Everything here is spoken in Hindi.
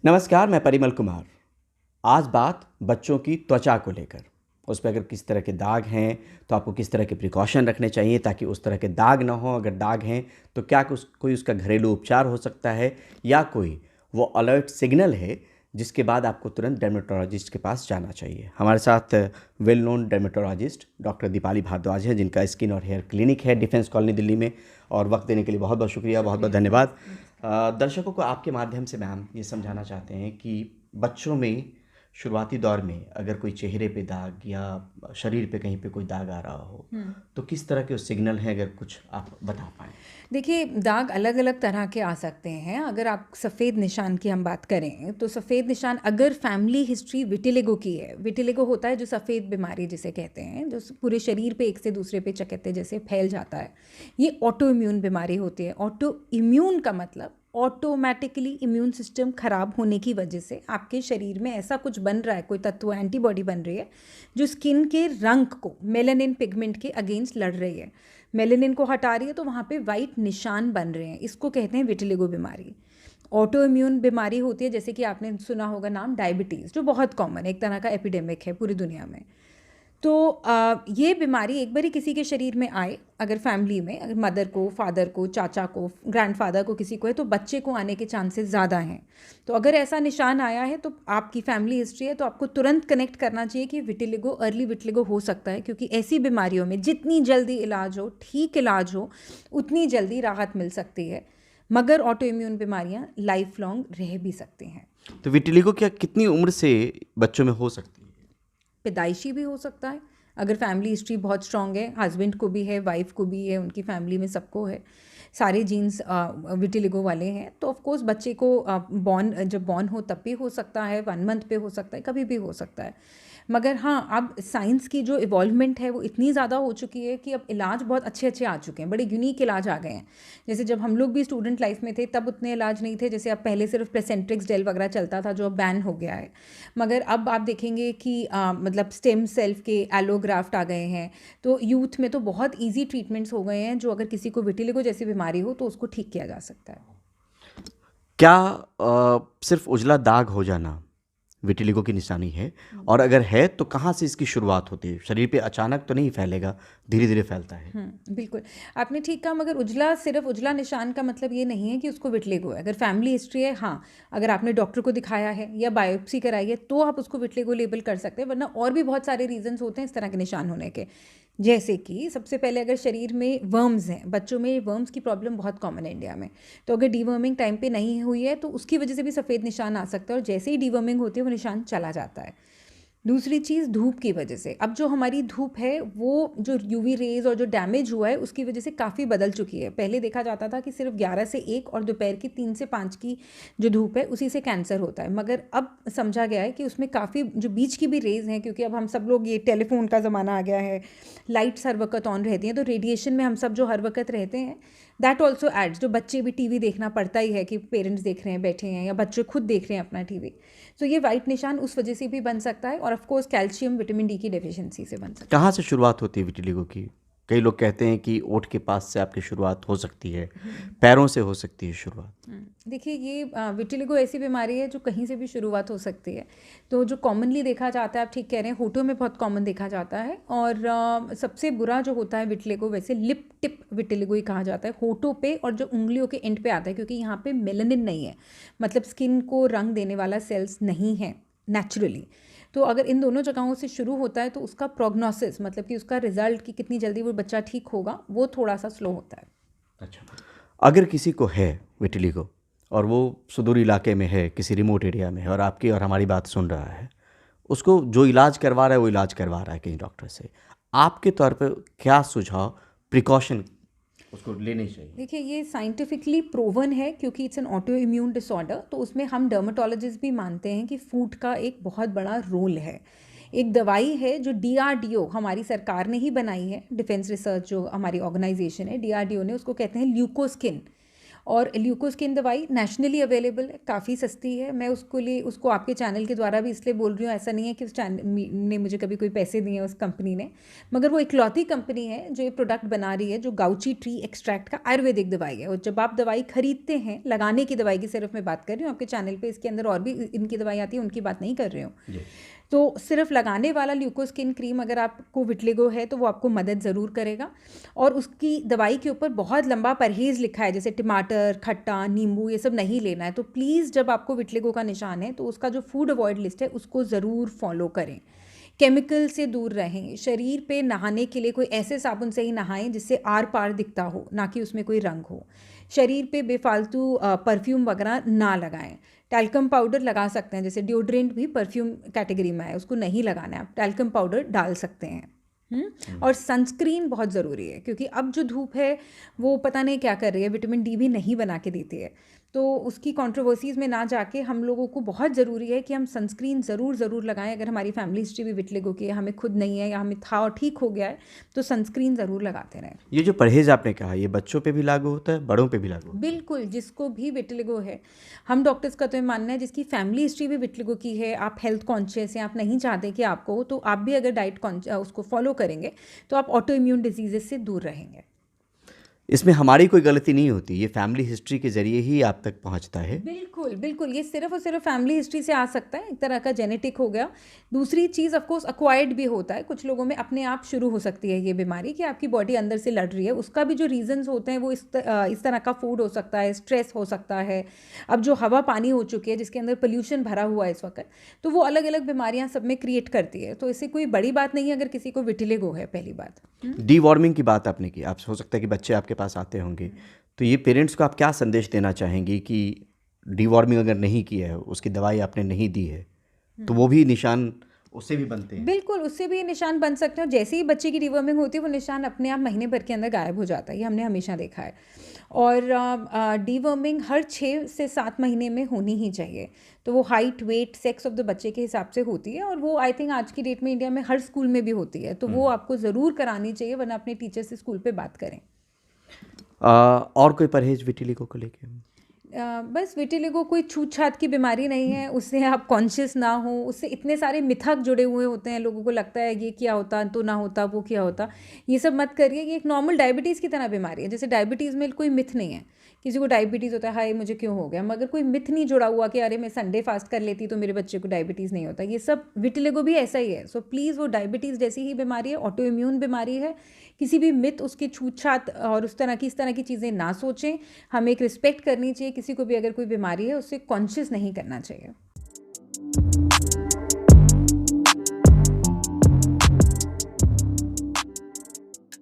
नमस्कार, मैं परिमल कुमार। आज बात बच्चों की त्वचा को लेकर, उस पे अगर किस तरह के दाग हैं तो आपको किस तरह के प्रिकॉशन रखने चाहिए ताकि उस तरह के दाग ना हो। अगर दाग हैं तो क्या कोई उसका घरेलू उपचार हो सकता है, या कोई वो अलर्ट सिग्नल है जिसके बाद आपको तुरंत डर्मेटोलॉजिस्ट के पास जाना चाहिए। हमारे साथ well known dermatologist doctor Deepali Bhardwaj है, जिनका स्किन और हेयर क्लिनिक है डिफेंस कॉलोनी दिल्ली में। और वक्त देने के लिए बहुत बहुत शुक्रिया, बहुत बहुत धन्यवाद। दर्शकों को आपके माध्यम से मैम ये समझाना चाहते हैं कि बच्चों में शुरुआती दौर में अगर कोई चेहरे पे दाग या शरीर पे कहीं पे कोई दाग आ रहा हो तो किस तरह के सिग्नल हैं, अगर कुछ आप बता पाएँ। देखिए, दाग अलग अलग तरह के आ सकते हैं। अगर आप सफ़ेद निशान की हम बात करें तो सफ़ेद निशान अगर फैमिली हिस्ट्री विटिलिगो की है, विटिलिगो होता है जो सफ़ेद बीमारी जिसे कहते हैं, जो पूरे शरीर पे एक से दूसरे पे चकत्ते जैसे फैल जाता है। ये ऑटो इम्यून बीमारी होती है। ऑटो इम्यून का मतलब ऑटोमेटिकली इम्यून सिस्टम ख़राब होने की वजह से आपके शरीर में ऐसा कुछ बन रहा है, कोई तत्व एंटीबॉडी बन रही है जो स्किन के रंग को, मेलानिन पिगमेंट के अगेंस्ट लड़ रही है। मेलानिन को हटा रही है तो वहाँ पे वाइट निशान बन रहे हैं। इसको कहते हैं विटिलिगो बीमारी। ऑटो इम्यून बीमारी होती है, जैसे कि आपने सुना होगा नाम डायबिटीज़, जो बहुत कॉमन है, एक तरह का एपिडेमिक है पूरी दुनिया में। तो ये बीमारी एक बारी किसी के शरीर में आए, अगर फैमिली में, अगर मदर को, फादर को, चाचा को, ग्रैंडफादर को किसी को है, तो बच्चे को आने के चांसेस ज़्यादा हैं। तो अगर ऐसा निशान आया है तो आपकी फैमिली हिस्ट्री है तो आपको तुरंत कनेक्ट करना चाहिए कि विटिलिगो, अर्ली विटिलिगो हो सकता है, क्योंकि ऐसी बीमारियों में जितनी जल्दी इलाज हो, ठीक इलाज हो, उतनी जल्दी राहत मिल सकती है। मगर ऑटो इम्यून बीमारियाँ लाइफ लॉन्ग रह भी सकती हैं। तो विटिलिगो क्या कितनी उम्र से बच्चों में हो सकती है? पैदाइशी भी हो सकता है, अगर फैमिली हिस्ट्री बहुत स्ट्रॉन्ग है, हस्बैंड को भी है, वाइफ को भी है, उनकी फैमिली में सबको है, सारे जीन्स विटिलिगो वाले हैं, तो ऑफ कोर्स बच्चे को जब बॉर्न हो तब भी हो सकता है, 1 मंथ पे हो सकता है, कभी भी हो सकता है। मगर हाँ, अब साइंस की जो इवॉल्वमेंट है वो इतनी ज़्यादा हो चुकी है कि अब इलाज बहुत अच्छे अच्छे आ चुके हैं, बड़े यूनिक इलाज आ गए हैं। जैसे जब हम लोग भी स्टूडेंट लाइफ में थे तब उतने इलाज नहीं थे। जैसे अब पहले सिर्फ प्लेसेंट्रिक्स जेल वगैरह चलता था जो अब बैन हो गया है। मगर अब आप देखेंगे कि मतलब स्टेम सेल के एलोग्राफ्ट आ गए हैं। तो यूथ में तो बहुत ईजी ट्रीटमेंट्स हो गए हैं, जो अगर किसी को विटिलिगो जैसी बीमारी हो तो उसको ठीक किया जा सकता है। क्या सिर्फ उजला दाग हो जाना विटिलिगो की निशानी है? और अगर है तो कहाँ से इसकी शुरुआत होती है? शरीर पे अचानक तो नहीं फैलेगा, धीरे धीरे फैलता है। बिल्कुल, आपने ठीक कहा। मगर उजला, सिर्फ उजला निशान का मतलब ये नहीं है कि उसको विटिलिगो है। अगर फैमिली हिस्ट्री है, हाँ, अगर आपने डॉक्टर को दिखाया है या बायोप्सी कराई है तो आप उसको विटिलिगो लेबल कर सकते हैं, वरना और भी बहुत सारे रीजंस होते हैं इस तरह के निशान होने के। जैसे कि सबसे पहले अगर शरीर में वर्म्स हैं, बच्चों में वर्म्स की प्रॉब्लम बहुत कॉमन है इंडिया में, तो अगर डीवर्मिंग टाइम पे नहीं हुई है तो उसकी वजह से भी सफ़ेद निशान आ सकता है, और जैसे ही डीवर्मिंग होती है वो निशान चला जाता है। दूसरी चीज़, धूप की वजह से। अब जो हमारी धूप है वो जो यूवी रेज़ और जो डैमेज हुआ है उसकी वजह से काफ़ी बदल चुकी है। पहले देखा जाता था कि सिर्फ 11 से 1 और दोपहर की 3 से 5 की जो धूप है उसी से कैंसर होता है। मगर अब समझा गया है कि उसमें काफ़ी जो बीच की भी रेज़ हैं, क्योंकि अब हम सब लोग, ये टेलीफोन का ज़माना आ गया है, लाइट्स हर वक्त ऑन रहती हैं, तो रेडिएशन में हम सब जो हर वक्त रहते हैं, दैट ऑल्सो एड्स। जो बच्चे भी टीवी देखना पड़ता ही है कि पेरेंट्स देख रहे हैं, बैठे हैं, या बच्चे खुद देख रहे हैं अपना टीवी, तो ये वाइट निशान उस वजह से भी बन सकता है। और of course calcium, vitamin D की डेफिशिएंसी से बन सकता है। कहाँ से शुरुआत होती है विटिलिगो की? कई लोग कहते हैं कि ओठ के पास से आपकी शुरुआत हो सकती है, पैरों से हो सकती है शुरुआत। देखिए, ये विटिलिगो ऐसी बीमारी है जो कहीं से भी शुरुआत हो सकती है। तो जो कॉमनली देखा जाता है, आप ठीक कह रहे हैं, होठों में बहुत कॉमन देखा जाता है। और सबसे बुरा जो होता है विटिलिगो, वैसे लिप टिप विटिलिगो ही कहा जाता है, होठों पे और जो उंगलियों के एंड पे आता है, क्योंकि यहाँ पे मेलानिन नहीं है, मतलब स्किन को रंग देने वाला सेल्स नहीं है नेचुरली। तो अगर इन दोनों जगहों से शुरू होता है तो उसका प्रोग्नोसिस, मतलब कि उसका रिजल्ट कि कितनी जल्दी वो बच्चा ठीक होगा, वो थोड़ा सा स्लो होता है। अच्छा, अगर किसी को है विटिलिगो और वो सुदूर इलाके में है, किसी रिमोट एरिया में है, और आपकी और हमारी बात सुन रहा है, उसको जो इलाज करवा रहा है वो इलाज करवा रहा है कहीं डॉक्टर से, आपके तौर पे क्या सुझाव, प्रिकॉशन उसको लेने चाहिए? देखिए, ये साइंटिफिकली प्रूवन है, क्योंकि it's an auto immune disorder. तो उसमें हम डर्मेटोलॉजिस्ट भी मानते हैं कि फूड का एक बहुत बड़ा रोल है। एक दवाई है जो डीआरडीओ, हमारी सरकार ने ही बनाई है, डिफेंस रिसर्च जो हमारी ऑर्गेनाइजेशन है, डीआरडीओ ने, उसको कहते हैं ल्यूकोस्किन। और ल्यूकोस्किन दवाई नेशनली अवेलेबल है, काफ़ी सस्ती है। मैं उसको आपके चैनल के द्वारा भी इसलिए बोल रही हूँ, ऐसा नहीं है कि उस चैनल ने मुझे कभी कोई पैसे दिए हैं उस कंपनी ने, मगर वो इकलौती कंपनी है जो ये प्रोडक्ट बना रही है, जो गाउची ट्री एक्सट्रैक्ट का आयुर्वेदिक दवाई है। और जब आप दवाई खरीदते हैं, लगाने की दवाई की सिर्फ मैं बात कर रही हूँ, आपके चैनल पे इसके अंदर और भी इनकी दवाई आती है, उनकी बात नहीं कर रही हूँ। तो सिर्फ लगाने वाला ल्यूकोस्किन क्रीम अगर आपको विटिलिगो है तो वो आपको मदद ज़रूर करेगा। और उसकी दवाई के ऊपर बहुत लंबा परहेज़ लिखा है, जैसे टमाटर, खट्टा, नींबू, ये सब नहीं लेना है। तो प्लीज़ जब आपको विटिलिगो का निशान है तो उसका जो फूड अवॉइड लिस्ट है उसको ज़रूर फॉलो करें। केमिकल से दूर रहें। शरीर पे नहाने के लिए कोई ऐसे साबुन से ही नहाएं जिससे आर पार दिखता हो, ना कि उसमें कोई रंग हो। शरीर पे बेफालतू परफ्यूम वगैरह ना लगाएं। टैल्कम पाउडर लगा सकते हैं, जैसे डिओड्रेंट भी परफ्यूम कैटेगरी में है, उसको नहीं लगाना है, आप टैल्कम पाउडर डाल सकते हैं। और सनस्क्रीन बहुत ज़रूरी है, क्योंकि अब जो धूप है वो पता नहीं क्या कर रही है, विटामिन डी भी नहीं बना के देती है। तो उसकी कंट्रोवर्सीज़ में ना जाके हम लोगों को बहुत ज़रूरी है कि हम सनस्क्रीन ज़रूर लगाएं। अगर हमारी फैमिली हिस्ट्री भी विटिलिगो की है, हमें खुद नहीं है या हमें था और ठीक हो गया है, तो सनस्क्रीन ज़रूर लगाते रहें। ये जो परहेज़ आपने कहा, ये बच्चों पे भी लागू होता है, बड़ों पे भी लागू होता है? बिल्कुल, जिसको भी विटिलिगो है, हम डॉक्टर्स का तो ये मानना है, जिसकी फैमिली हिस्ट्री भी विटिलिगो की है, आप हेल्थ कॉन्शियस हैं, आप नहीं चाहते कि आपको हो, तो आप भी अगर डाइट उसको फॉलो करेंगे तो आप ऑटो इम्यून डिजीज़ से दूर रहेंगे। इसमें हमारी कोई गलती नहीं होती, ये फैमिली हिस्ट्री के ज़रिए ही आप तक पहुंचता है। बिल्कुल, ये सिर्फ और सिर्फ फैमिली हिस्ट्री से आ सकता है, एक तरह का जेनेटिक हो गया। दूसरी चीज़ ऑफ कोर्स अक्वायर्ड भी होता है, कुछ लोगों में अपने आप शुरू हो सकती है ये बीमारी कि आपकी बॉडी अंदर से लड़ रही है। उसका भी जो रीजंस होते हैं वो इस तरह का फूड हो सकता है, स्ट्रेस हो सकता है। अब जो हवा पानी हो चुकी है, जिसके अंदर पोल्यूशन भरा हुआ है इस वक्त, तो वो अलग अलग बीमारियां सब में क्रिएट करती है। तो इससे कोई बड़ी बात नहीं है अगर किसी को विटिलिगो है। पहली बात, डीवॉर्मिंग की बात आपने की, आप हो सकता है कि बच्चे आपके पास आते होंगे, तो ये पेरेंट्स को आप क्या संदेश देना चाहेंगी कि डीवॉर्मिंग अगर नहीं की है, उसकी दवाई आपने नहीं दी है, तो वो भी निशान उससे भी बनते हैं? बिल्कुल, उससे भी ये निशान बन सकते हैं। जैसे ही बच्चे की डिवॉर्मिंग होती है, वो निशान अपने आप महीने भर के अंदर गायब हो जाता है, ये हमने हमेशा देखा है। और डिवॉर्मिंग हर 6 से 7 महीने में होनी ही चाहिए। तो वो height, weight, sex of the बच्चे के हिसाब से होती है, और वो आई थिंक आज की डेट में इंडिया में हर स्कूल में भी होती है। तो वो आपको ज़रूर करानी चाहिए, वरना अपने टीचर से स्कूल पे बात करें। और कोई परहेज विटिलिगो को लेके? बस विटिलिगो कोई छूत-छात की बीमारी नहीं है, उससे आप कॉन्शियस ना हो, उससे इतने सारे मिथक जुड़े हुए होते हैं, लोगों को लगता है ये क्या होता तो ना होता, वो क्या होता। ये सब मत करिए, ये एक नॉर्मल डायबिटीज़ की तरह बीमारी है। जैसे डायबिटीज़ में कोई मिथ नहीं है, किसी को डायबिटीज़ होता है, हाय मुझे क्यों हो गया, मगर कोई मिथ नहीं जुड़ा हुआ कि अरे मैं संडे फास्ट कर लेती तो मेरे बच्चे को डायबिटीज़ नहीं होता। ये सब विटिलिगो भी ऐसा ही है। सो प्लीज़, वो डायबिटीज़ जैसी ही बीमारी है, ऑटो इम्यून बीमारी है। किसी भी मिथ, उसकी छूत-छात और इस तरह की चीज़ें ना सोचें। हमें एक रिस्पेक्ट करनी चाहिए, किसी को भी अगर कोई बीमारी है उससे कॉन्शियस नहीं करना चाहिए।